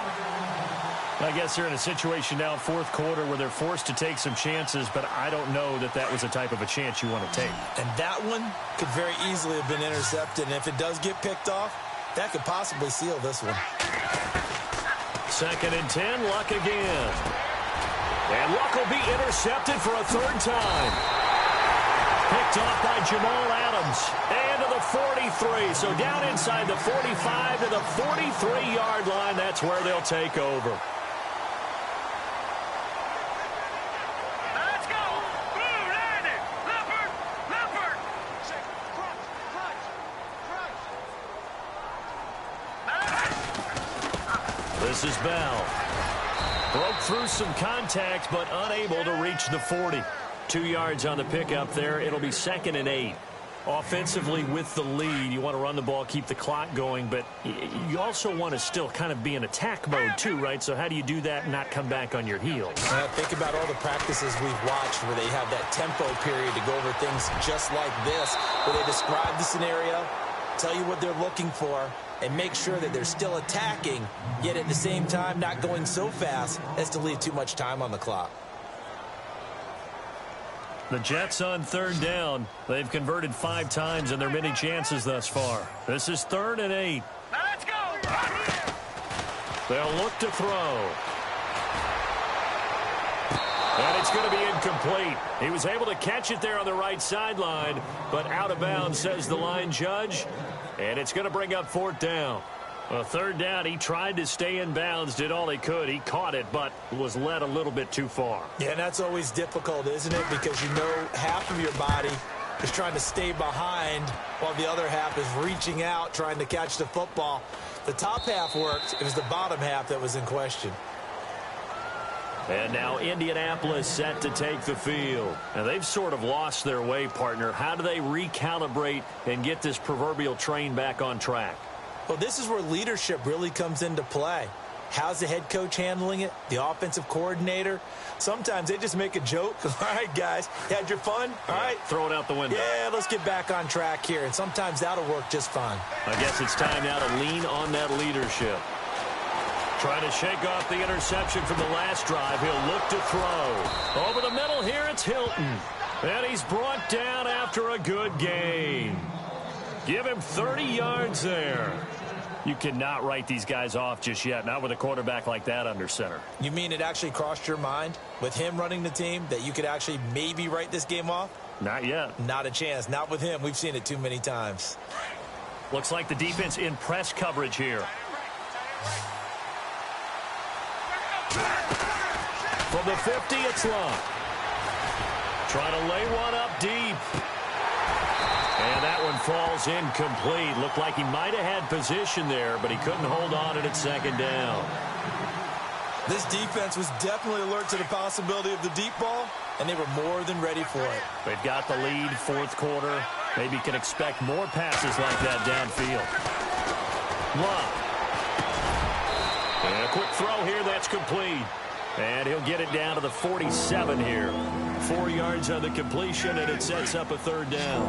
Speaker 2: I guess they're in a situation now, 4th quarter, where they're forced to take some chances, but I don't know that that was the type of a chance you want to take.
Speaker 3: And that one could very easily have been intercepted. And if it does get picked off, that could possibly seal this one.
Speaker 2: 2nd and 10, Luck again. And Luck will be intercepted for a 3rd time. Picked off by Jamal Adams. And to the 43. So down inside the 45 to the 43-yard line. That's where they'll take over.
Speaker 4: Let's go. Blue landed. Leopard. Leopard.
Speaker 2: This is Bell. Broke through some contact, but unable to reach the 40. 2 yards on the pickup there. It'll be 2nd and 8. Offensively with the lead, you want to run the ball, keep the clock going, but you also want to still kind of be in attack mode too, right? So how do you do that and not come back on your heels?
Speaker 3: Think about all the practices we've watched where they have that tempo period to go over things just like this, where they describe the scenario, tell you what they're looking for, and make sure that they're still attacking, yet at the same time not going so fast as to leave too much time on the clock.
Speaker 2: The Jets on third down. They've converted 5 times in their many chances thus far. This is 3rd and 8.
Speaker 4: Now let's go.
Speaker 2: They'll look to throw. And it's going to be incomplete. He was able to catch it there on the right sideline, but out of bounds, says the line judge. And it's going to bring up 4th down. Well, 3rd down, he tried to stay in bounds, did all he could. He caught it, but was led a little bit too far.
Speaker 3: Yeah, and that's always difficult, isn't it? Because you know half of your body is trying to stay behind while the other half is reaching out, trying to catch the football. The top half worked. It was the bottom half that was in question.
Speaker 2: And now Indianapolis set to take the field. And they've sort of lost their way, partner. How do they recalibrate and get this proverbial train back on track?
Speaker 3: Well, this is where leadership really comes into play. How's the head coach handling it? The offensive coordinator? Sometimes they just make a joke. All right, guys, you had your fun? All right.
Speaker 2: Throw it out the window.
Speaker 3: Yeah, let's get back on track here. And sometimes that'll work just fine.
Speaker 2: I guess it's time now to lean on that leadership. Trying to shake off the interception from the last drive. He'll look to throw. Over the middle here, it's Hilton. And he's brought down after a good gain. Give him 30 yards there. You cannot write these guys off just yet, not with a quarterback like that under center.
Speaker 3: You mean it actually crossed your mind with him running the team that you could actually maybe write this game off?
Speaker 2: Not yet.
Speaker 3: Not a chance. Not with him. We've seen it too many times.
Speaker 2: Looks like the defense in press coverage here. From the 50, it's Long. Trying to lay one up deep. And that one falls incomplete. Looked like he might have had position there, but he couldn't hold on at its 2nd down.
Speaker 3: This defense was definitely alert to the possibility of the deep ball, and they were more than ready for it.
Speaker 2: They've got the lead, 4th quarter. Maybe can expect more passes like that downfield. Love. And a quick throw here, that's complete. And he'll get it down to the 47 here. 4 yards on the completion, and it sets up a 3rd down.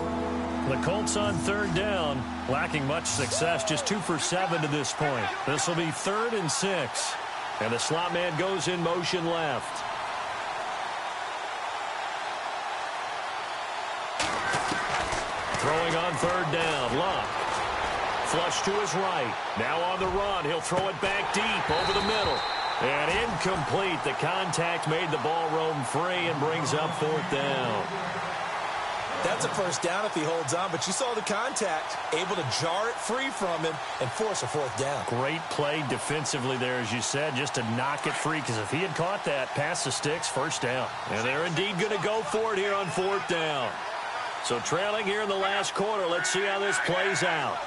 Speaker 2: The Colts on 3rd down, lacking much success, just 2 for 7 to this point. This will be 3rd and 6. And the slot man goes in motion left. Throwing on 3rd down, Luck. Flush to his right. Now on the run, he'll throw it back deep over the middle. And incomplete. The contact made the ball roam free and brings up 4th down.
Speaker 3: That's a 1st down if he holds on, but you saw the contact, able to jar it free from him and force a 4th down.
Speaker 2: Great play defensively there, as you said, just to knock it free, because if he had caught that, past the sticks, 1st down. And they're indeed going to go for it here on 4th down. So trailing here in the last quarter, let's see how this plays out.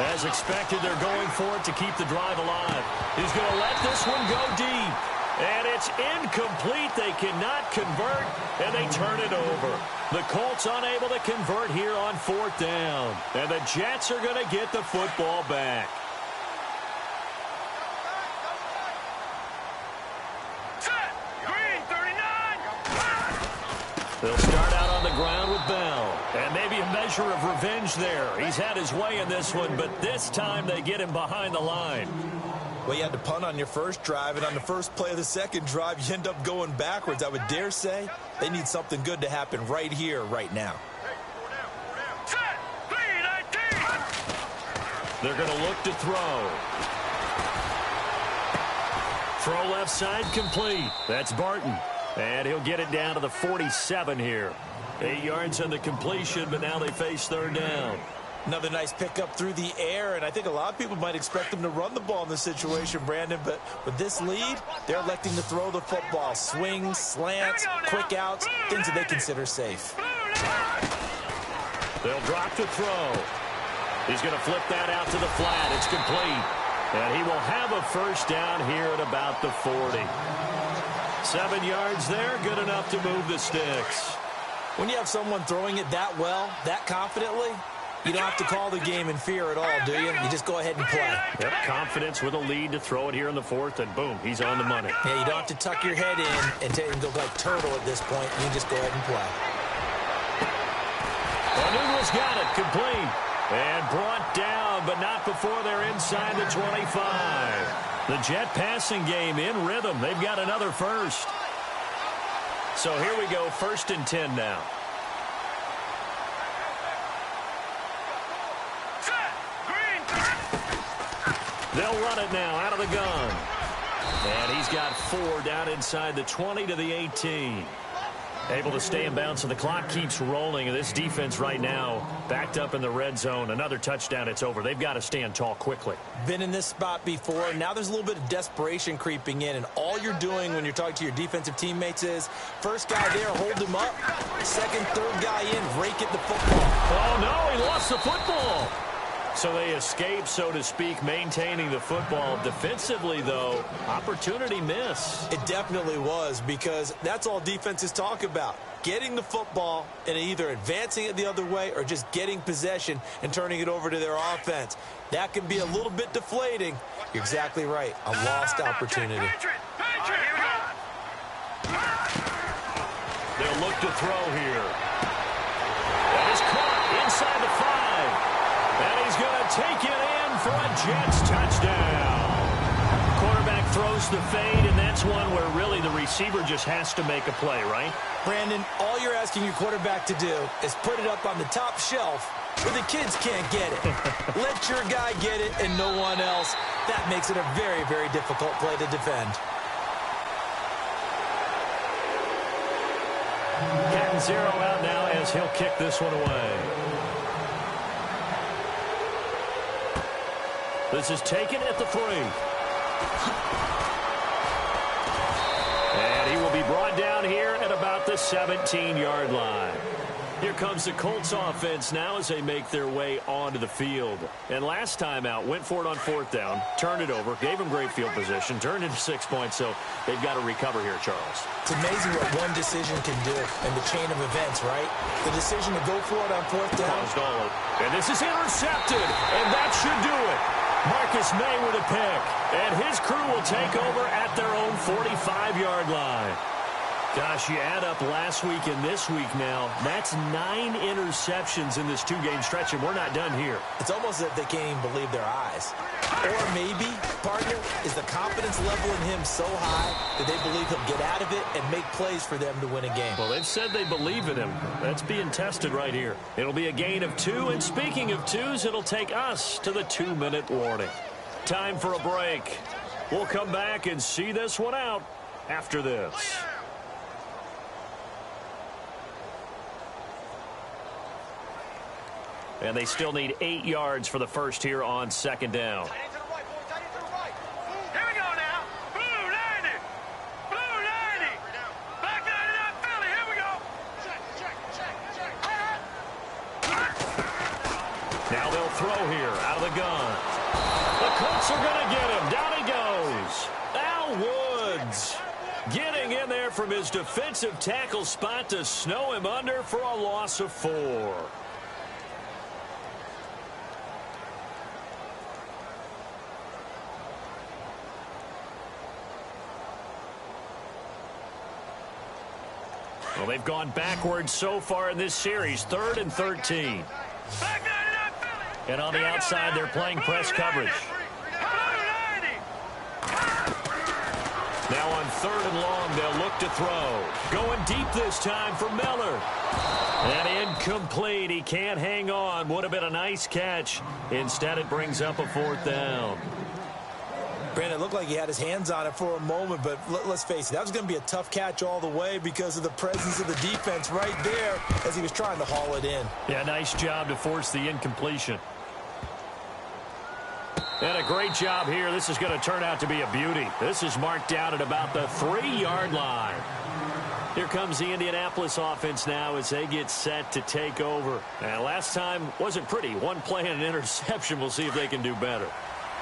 Speaker 2: As expected, they're going for it to keep the drive alive. He's going to let this one go deep. And it's incomplete. They cannot convert, and they turn it over. The Colts unable to convert here on 4th down. And the Jets are going to get the football back.
Speaker 4: Set. Green 39.
Speaker 2: They'll start out on the ground with Bell. And maybe a measure of revenge there. He's had his way in this one, but this time they get him behind the line.
Speaker 3: Well, you had to punt on your first drive, and on the first play of the second drive, you end up going backwards. I would dare say they need something good to happen right here, right now.
Speaker 4: Set. 319.
Speaker 2: They're going to look to throw. Throw left side complete. That's Barton. And he'll get it down to the 47 here. 8 yards on the completion, but now they face 3rd down.
Speaker 3: Another nice pickup through the air, and I think a lot of people might expect them to run the ball in this situation, Brandon, but with this lead, they're electing to throw the football. Swings, slants, quick outs, things that they consider safe.
Speaker 2: They'll drop to throw. He's going to flip that out to the flat. It's complete. And he will have a first down here at about the 40. 7 yards there, good enough to move the sticks.
Speaker 3: When you have someone throwing it that well, that confidently, you don't have to call the game in fear at all, do you? You just go ahead and play.
Speaker 2: Yep, confidence with a lead to throw it here in the 4th, and boom, he's on the money.
Speaker 3: Yeah, you don't have to tuck your head in and look like turtle at this point. You can just go ahead and play.
Speaker 2: Newell's got it, complete. And brought down, but not before they're inside the 25. The Jet passing game in rhythm. They've got another first. So here we go, 1st and 10 now. They'll run it now out of the gun. And he's got 4 down inside the 20 to the 18. Able to stay in bounds, so the clock keeps rolling. And this defense right now backed up in the red zone. Another touchdown, it's over. They've got to stand tall quickly.
Speaker 3: Been in this spot before. Now there's a little bit of desperation creeping in. And all you're doing when you're talking to your defensive teammates is, first guy there, hold him up. Second, third guy in, rake at the football.
Speaker 2: Oh, no, he lost the football. So they escape, so to speak, maintaining the football. Defensively, though, opportunity miss.
Speaker 3: It definitely was, because that's all defenses talk about. Getting the football and either advancing it the other way or just getting possession and turning it over to their offense. That can be a little bit deflating. You're exactly right. A lost opportunity.
Speaker 2: They'll look to throw here. That is caught inside the 5. And he's going to take it in for a Jets touchdown. Quarterback throws the fade, and that's one where really the receiver just has to make a play, right?
Speaker 3: Brandon, all you're asking your quarterback to do is put it up on the top shelf where the kids can't get it. Let your guy get it and no one else. That makes it a very, very difficult play to defend.
Speaker 2: Cat and 0 out now as he'll kick this one away. This is taken at the 3. And he will be brought down here at about the 17-yard line. Here comes the Colts offense now as they make their way onto the field. And last time out, went for it on 4th down, turned it over, gave them great field position, turned into 6 points, so they've got to recover here, Charles.
Speaker 3: It's amazing what one decision can do in the chain of events, right? The decision to go for it on 4th down.
Speaker 2: And this is intercepted, and that should do it. Marcus May with a pick, and his crew will take over at their own 45-yard line. Gosh, you add up last week and this week now, that's 9 interceptions in this 2-game stretch, and we're not done here.
Speaker 3: It's almost as if they can't even believe their eyes. Or maybe, partner, is the confidence level in him so high that they believe he'll get out of it and make plays for them to win a game.
Speaker 2: Well, they've said they believe in him. That's being tested right here. It'll be a gain of 2, and speaking of 2s, it'll take us to the 2-minute warning. Time for a break. We'll come back and see this one out after this. And they still need 8 yards for the first here on 2nd down.
Speaker 4: Here we go now. Blue 90. Blue 90. Back 99 Philly. Here we go. Check.
Speaker 2: Now they'll throw here out of the gun. The Colts are going to get him. Down he goes. Al Woods getting in there from his defensive tackle spot to snow him under for a loss of 4. Well, they've gone backwards so far in this series. 3rd and 13. And on the outside, they're playing press coverage. Now on 3rd and long, they'll look to throw. Going deep this time for Miller. And incomplete. He can't hang on. Would have been a nice catch. Instead, it brings up a 4th down.
Speaker 3: Brandon, it looked like he had his hands on it for a moment, but let's face it, that was going to be a tough catch all the way because of the presence of the defense right there as he was trying to haul it in.
Speaker 2: Yeah, nice job to force the incompletion. And a great job here. This is going to turn out to be a beauty. This is marked down at about the 3-yard line. Here comes the Indianapolis offense now as they get set to take over. And last time wasn't pretty. One play and an interception. We'll see if they can do better.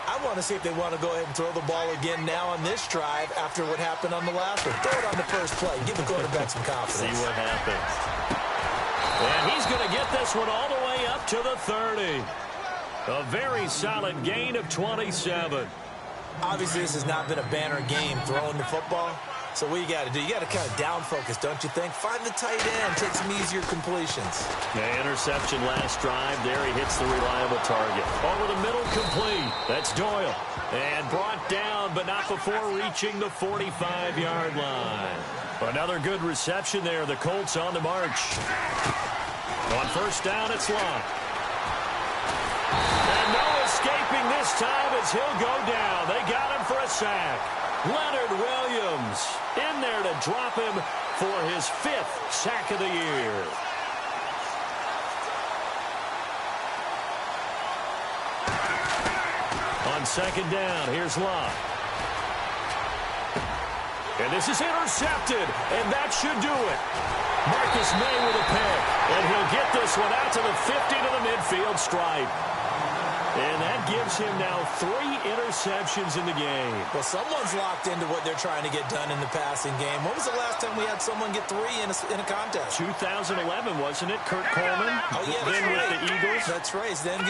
Speaker 3: I want to see if they want to go ahead and throw the ball again now on this drive after what happened on the last one. Throw it on the first play. Give the quarterback some confidence.
Speaker 2: See what happens. And he's going to get this one all the way up to the 30. A very solid gain of 27.
Speaker 3: Obviously, this has not been a banner game throwing the football. So what you got to do, you got to kind of down focus, don't you think? Find the tight end, take some easier completions.
Speaker 2: Yeah, interception last drive. There he hits the reliable target. Over the middle, complete. That's Doyle. And brought down, but not before reaching the 45-yard line. Another good reception there. The Colts on the march. On first down, it's Locke. And no escaping this time as he'll go down. They got him for a sack. Leonard Williams in there to drop him for his 5th sack of the year. On second down, here's Locke. And this is intercepted, and that should do it. Marcus May with a pick, and he'll get this one out to the 50 to the midfield stripe. And that gives him now 3 interceptions in the game.
Speaker 3: Well, someone's locked into what they're trying to get done in the passing game. When was the last time we had someone get 3 in a contest?
Speaker 2: 2011, wasn't it? Kurt Coleman?
Speaker 3: Oh, yeah, that's
Speaker 2: then
Speaker 3: right.
Speaker 2: with the Eagles?
Speaker 3: That's right. Then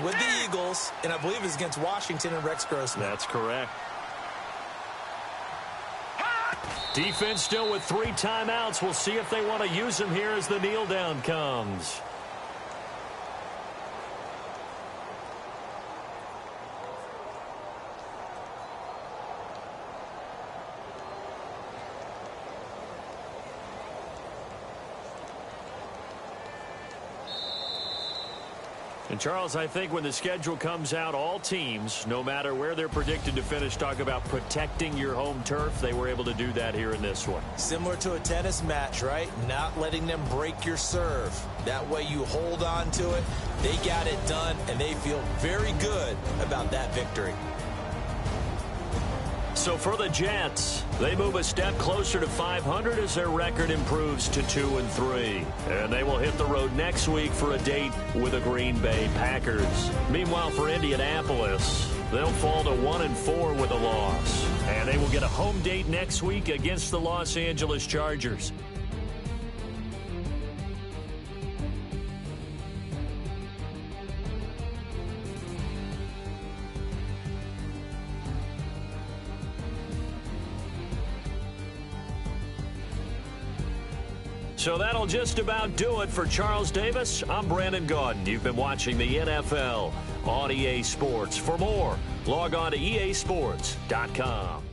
Speaker 3: with the Eagles, and I believe it was against Washington and Rex Grossman.
Speaker 2: That's correct. Defense still with 3 timeouts. We'll see if they want to use them here as the kneel down comes. And, Charles, I think when the schedule comes out, all teams, no matter where they're predicted to finish, talk about protecting your home turf. They were able to do that here in this one.
Speaker 3: Similar to a tennis match, right? Not letting them break your serve. That way you hold on to it. They got it done, and they feel very good about that victory.
Speaker 2: So for the Jets, they move a step closer to 500 as their record improves to 2-3. And they will hit the road next week for a date with the Green Bay Packers. Meanwhile, for Indianapolis, they'll fall to 1-4 with a loss. And they will get a home date next week against the Los Angeles Chargers. So that'll just about do it for Charles Davis. I'm Brandon Gaudin. You've been watching the NFL on EA Sports. For more, log on to easports.com.